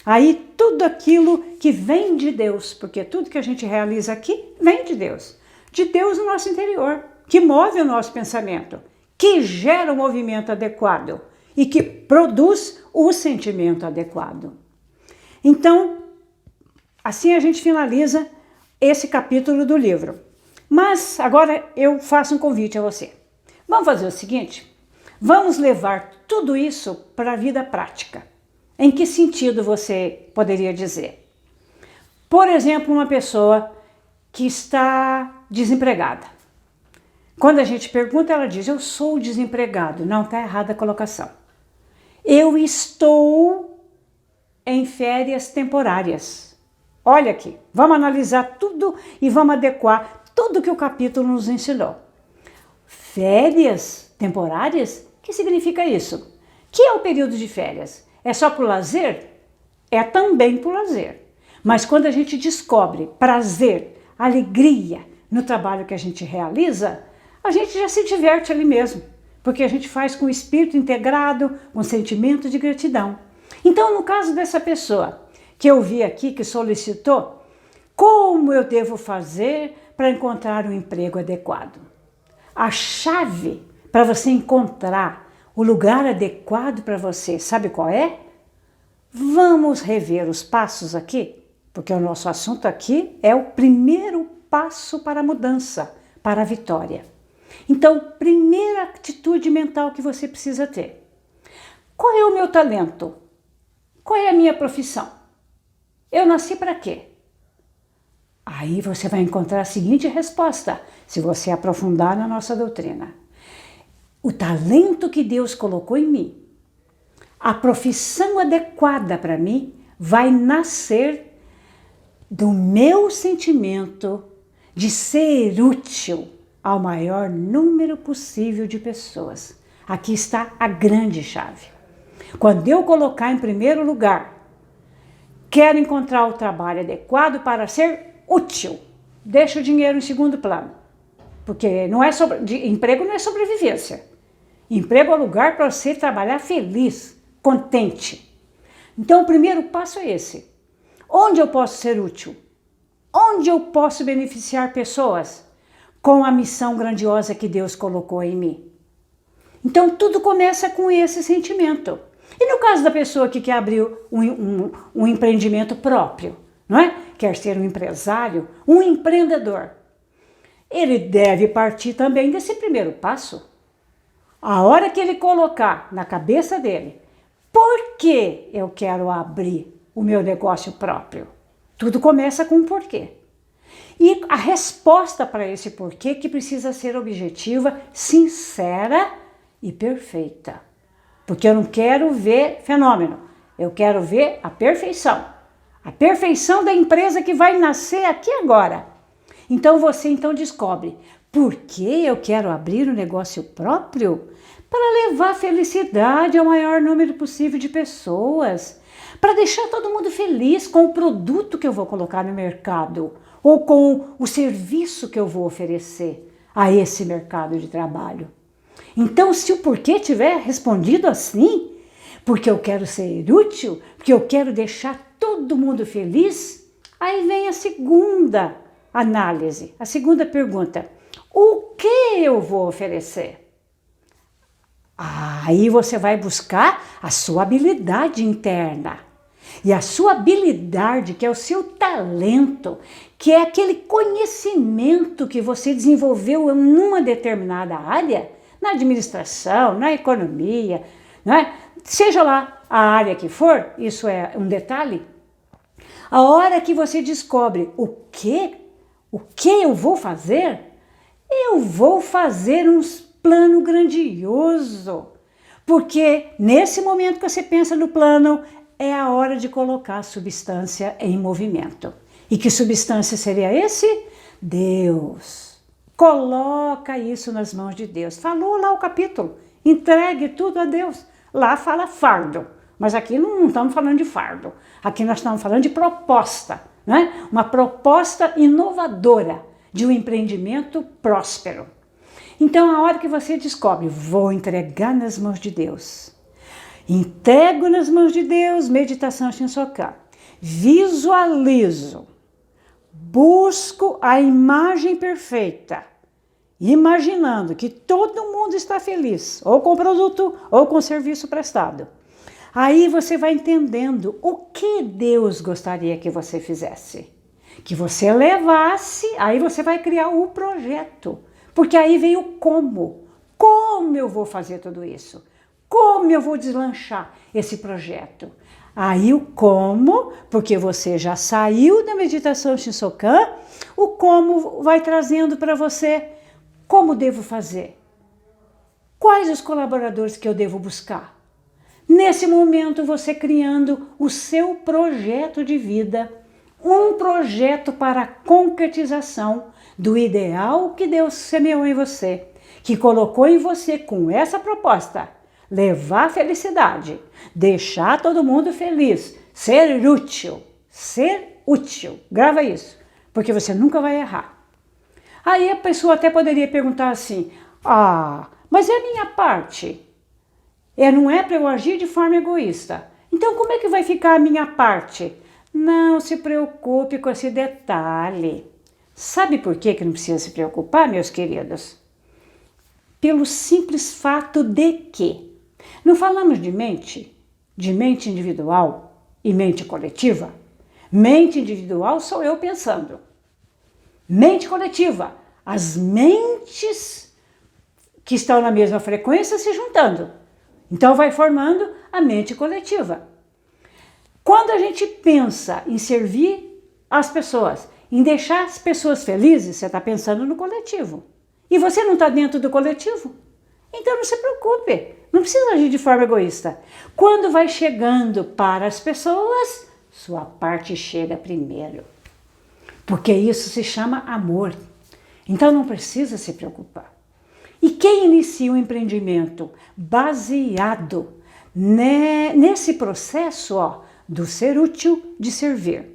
Aí tudo aquilo que vem de Deus, porque tudo que a gente realiza aqui vem de Deus no nosso interior, que move o nosso pensamento, que gera o movimento adequado e que produz o sentimento adequado. Então, assim a gente finaliza esse capítulo do livro. Mas agora eu faço um convite a você. Vamos fazer o seguinte, vamos levar tudo isso para a vida prática. Em que sentido você poderia dizer? Por exemplo, uma pessoa que está desempregada. Quando a gente pergunta, ela diz, eu sou desempregado. Não, está errada a colocação. Eu estou em férias temporárias. Olha aqui, vamos analisar tudo e vamos adequar tudo que o capítulo nos ensinou. Férias temporárias? O que significa isso? Que é o período de férias? É só para o lazer? É também para o lazer. Mas quando a gente descobre prazer, alegria no trabalho que a gente realiza, a gente já se diverte ali mesmo, porque a gente faz com o espírito integrado, com sentimento de gratidão. Então, no caso dessa pessoa que eu vi aqui, que solicitou, como eu devo fazer para encontrar um emprego adequado? A chave para você encontrar o lugar adequado para você, sabe qual é? Vamos rever os passos aqui, porque o nosso assunto aqui é o primeiro passo para a mudança, para a vitória. Então, primeira atitude mental que você precisa ter. Qual é o meu talento? Qual é a minha profissão? Eu nasci para quê? Aí você vai encontrar a seguinte resposta, se você aprofundar na nossa doutrina. O talento que Deus colocou em mim, a profissão adequada para mim, vai nascer do meu sentimento de ser útil ao maior número possível de pessoas. Aqui está a grande chave. Quando eu colocar em primeiro lugar, quero encontrar o trabalho adequado para ser útil, deixa o dinheiro em segundo plano, porque emprego não é sobrevivência. Emprego é lugar para você trabalhar feliz, contente. Então o primeiro passo é esse. Onde eu posso ser útil? Onde eu posso beneficiar pessoas com a missão grandiosa que Deus colocou em mim? Então tudo começa com esse sentimento. E no caso da pessoa que quer abrir um empreendimento próprio, não é? Quer ser um empresário, um empreendedor, ele deve partir também desse primeiro passo. A hora que ele colocar na cabeça dele, por que eu quero abrir o meu negócio próprio? Tudo começa com um porquê. E a resposta para esse porquê que precisa ser objetiva, sincera e perfeita. Porque eu não quero ver fenômeno, eu quero ver a perfeição. A perfeição da empresa que vai nascer aqui agora. Então você descobre, por que eu quero abrir um negócio próprio? Para levar felicidade ao maior número possível de pessoas. Para deixar todo mundo feliz com o produto que eu vou colocar no mercado. Ou com o serviço que eu vou oferecer a esse mercado de trabalho. Então, se o porquê tiver respondido assim, porque eu quero ser útil, porque eu quero deixar todo mundo feliz, aí vem a segunda análise, a segunda pergunta. O que eu vou oferecer? Aí você vai buscar a sua habilidade interna. E a sua habilidade, que é o seu talento, que é aquele conhecimento que você desenvolveu numa determinada área, na administração, na economia, né? Seja lá a área que for, isso é um detalhe. A hora que você descobre o que eu vou fazer um plano grandioso. Porque nesse momento que você pensa no plano, é a hora de colocar a substância em movimento. E que substância seria esse? Deus. Coloca isso nas mãos de Deus. Falou lá o capítulo, entregue tudo a Deus. Lá fala fardo, mas aqui não estamos falando de fardo. Aqui nós estamos falando de proposta, né? Uma proposta inovadora de um empreendimento próspero. Então, a hora que você descobre, vou entregar nas mãos de Deus. Entrego nas mãos de Deus, meditação Shinsokan. Visualizo. Busco a imagem perfeita. Imaginando que todo mundo está feliz, ou com o produto, ou com o serviço prestado. Aí você vai entendendo o que Deus gostaria que você fizesse. Que você levasse, aí você vai criar o projeto. Porque aí vem o como. Como eu vou fazer tudo isso? Como eu vou deslanchar esse projeto? Aí o como, porque você já saiu da meditação Shinsokan, o como vai trazendo para você. Como devo fazer? Quais os colaboradores que eu devo buscar? Nesse momento, você criando o seu projeto de vida, um projeto para a concretização do ideal que Deus semeou em você, que colocou em você com essa proposta, levar felicidade, deixar todo mundo feliz, ser útil, grava isso, porque você nunca vai errar. Aí a pessoa até poderia perguntar assim, mas é a minha parte? Não é para eu agir de forma egoísta. Então como é que vai ficar a minha parte? Não se preocupe com esse detalhe. Sabe por que não precisa se preocupar, meus queridos? Pelo simples fato de que não falamos de mente individual e mente coletiva? Mente individual sou eu pensando. Mente coletiva, as mentes que estão na mesma frequência se juntando. Então vai formando a mente coletiva. Quando a gente pensa em servir as pessoas, em deixar as pessoas felizes, você está pensando no coletivo. E você não está dentro do coletivo? Então não se preocupe, não precisa agir de forma egoísta. Quando vai chegando para as pessoas, sua parte chega primeiro. Porque isso se chama amor. Então não precisa se preocupar. E quem inicia um empreendimento baseado nesse processo do ser útil, de servir,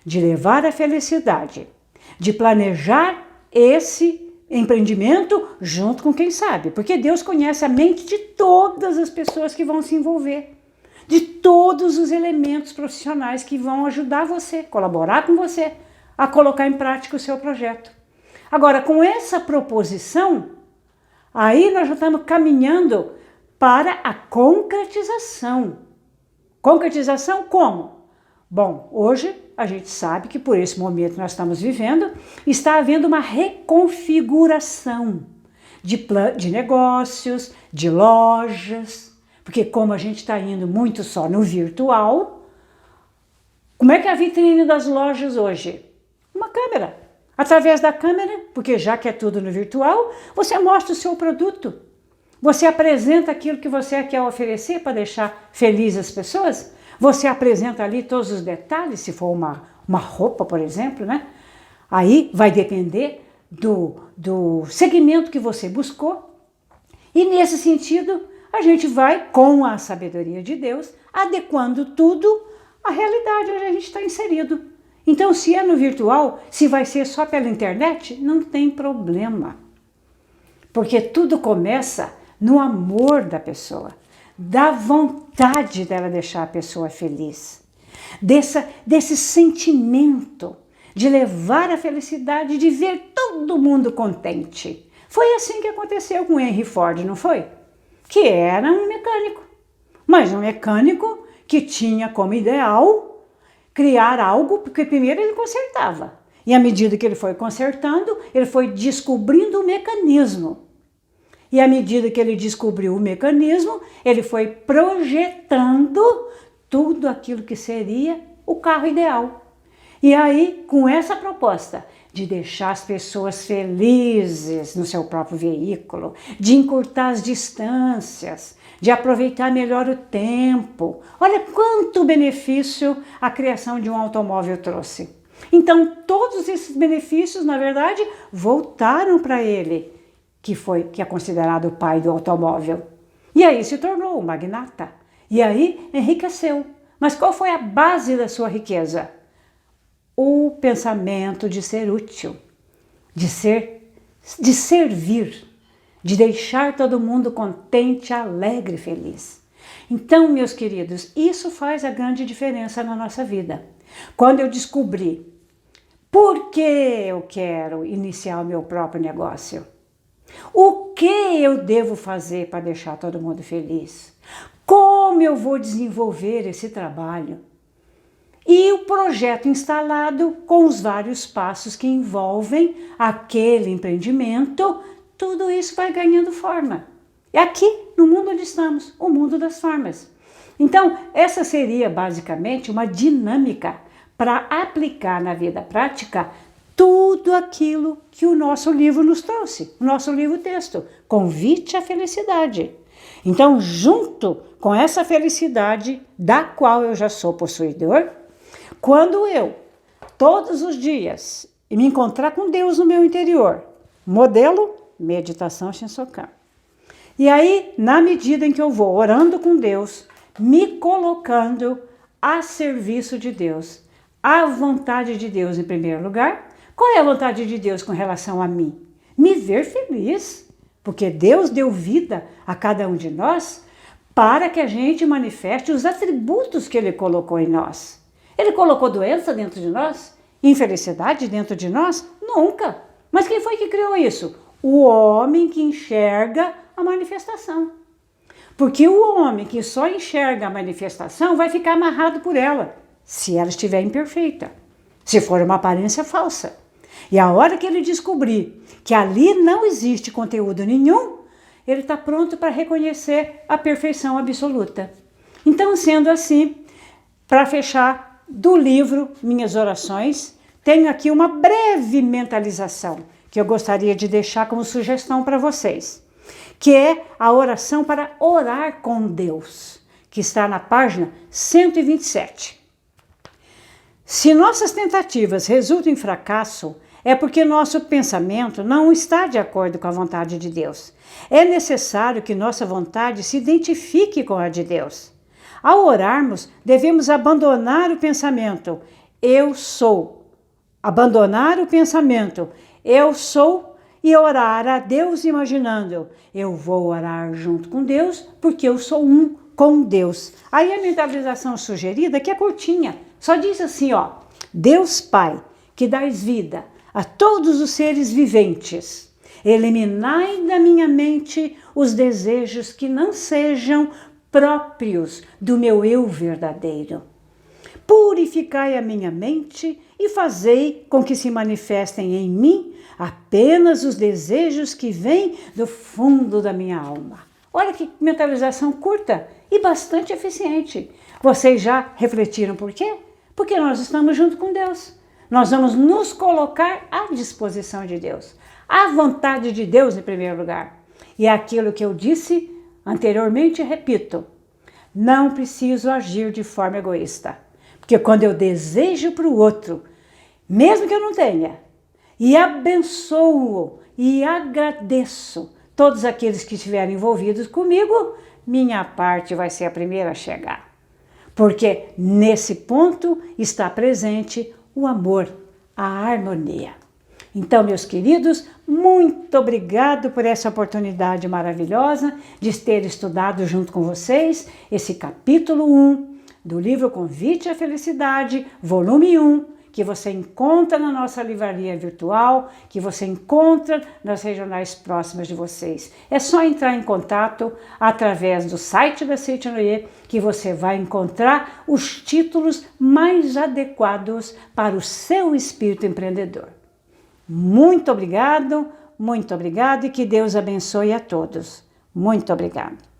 de levar a felicidade, de planejar esse empreendimento junto com quem sabe, porque Deus conhece a mente de todas as pessoas que vão se envolver, de todos os elementos profissionais que vão ajudar você, colaborar com você, a colocar em prática o seu projeto. Agora, com essa proposição, aí nós já estamos caminhando para a concretização. Concretização como? Bom, hoje a gente sabe que por esse momento que nós estamos vivendo, está havendo uma reconfiguração de negócios, de lojas, porque como a gente está indo muito só no virtual, como é que é a vitrine das lojas hoje? Uma câmera. Através da câmera, porque já que é tudo no virtual, você mostra o seu produto. Você apresenta aquilo que você quer oferecer para deixar felizes as pessoas. Você apresenta ali todos os detalhes, se for uma roupa, por exemplo, né? Aí vai depender do segmento que você buscou. E nesse sentido, a gente vai, com a sabedoria de Deus, adequando tudo à realidade onde a gente está inserido. Então, se é no virtual, se vai ser só pela internet, não tem problema. Porque tudo começa no amor da pessoa, da vontade dela deixar a pessoa feliz, desse sentimento de levar a felicidade, de ver todo mundo contente. Foi assim que aconteceu com Henry Ford, não foi? Que era um mecânico, mas um mecânico que tinha como ideal criar algo, porque primeiro ele consertava. E à medida que ele foi consertando, ele foi descobrindo o mecanismo. E à medida que ele descobriu o mecanismo, ele foi projetando tudo aquilo que seria o carro ideal. E aí, com essa proposta de deixar as pessoas felizes no seu próprio veículo, de encurtar as distâncias, de aproveitar melhor o tempo. Olha quanto benefício a criação de um automóvel trouxe. Então, todos esses benefícios, na verdade, voltaram para ele, que é considerado o pai do automóvel. E aí se tornou um magnata. E aí enriqueceu. Mas qual foi a base da sua riqueza? O pensamento de ser útil, de servir, de deixar todo mundo contente, alegre e feliz. Então, meus queridos, isso faz a grande diferença na nossa vida. Quando eu descobri por que eu quero iniciar o meu próprio negócio, o que eu devo fazer para deixar todo mundo feliz, como eu vou desenvolver esse trabalho e o projeto instalado com os vários passos que envolvem aquele empreendimento, tudo isso vai ganhando forma. É aqui, no mundo onde estamos, o mundo das formas. Então, essa seria basicamente uma dinâmica para aplicar na vida prática tudo aquilo que o nosso livro nos trouxe, o nosso livro-texto, Convite à Felicidade. Então, junto com essa felicidade, da qual eu já sou possuidor, quando eu, todos os dias, me encontrar com Deus no meu interior, modelo, meditação Shinsokan. E aí, na medida em que eu vou orando com Deus, me colocando a serviço de Deus, a vontade de Deus em primeiro lugar. Qual é a vontade de Deus com relação a mim? Me ver feliz, porque Deus deu vida a cada um de nós para que a gente manifeste os atributos que Ele colocou em nós. Ele colocou doença dentro de nós? Infelicidade dentro de nós? Nunca. Mas quem foi que criou isso? O homem que enxerga a manifestação. Porque o homem que só enxerga a manifestação vai ficar amarrado por ela, se ela estiver imperfeita, se for uma aparência falsa. E a hora que ele descobrir que ali não existe conteúdo nenhum, ele está pronto para reconhecer a perfeição absoluta. Então, sendo assim, para fechar do livro Minhas Orações, tenho aqui uma breve mentalização que eu gostaria de deixar como sugestão para vocês, que é a oração para orar com Deus, que está na página 127. Se nossas tentativas resultam em fracasso, é porque nosso pensamento não está de acordo com a vontade de Deus. É necessário que nossa vontade se identifique com a de Deus. Ao orarmos, devemos abandonar o pensamento eu sou. Abandonar o pensamento eu sou e orar a Deus imaginando eu vou orar junto com Deus porque eu sou um com Deus. Aí a mentalização sugerida, que é curtinha, só diz assim, ó: Deus Pai, que dás vida a todos os seres viventes, eliminai da minha mente os desejos que não sejam próprios do meu eu verdadeiro. Purificai a minha mente e fazei com que se manifestem em mim apenas os desejos que vêm do fundo da minha alma. Olha que mentalização curta e bastante eficiente. Vocês já refletiram por quê? Porque nós estamos junto com Deus. Nós vamos nos colocar à disposição de Deus, à vontade de Deus em primeiro lugar. E é aquilo que eu disse anteriormente, repito, não preciso agir de forma egoísta. Porque quando eu desejo para o outro, mesmo que eu não tenha, e abençoo e agradeço todos aqueles que estiverem envolvidos comigo, minha parte vai ser a primeira a chegar. Porque nesse ponto está presente o amor, a harmonia. Então, meus queridos, muito obrigado por essa oportunidade maravilhosa de ter estudado junto com vocês esse capítulo 1 do livro Convite à Felicidade, volume 1, que você encontra na nossa livraria virtual, que você encontra nas regionais próximas de vocês. É só entrar em contato através do site da Seitianoye que você vai encontrar os títulos mais adequados para o seu espírito empreendedor. Muito obrigado e que Deus abençoe a todos. Muito obrigado.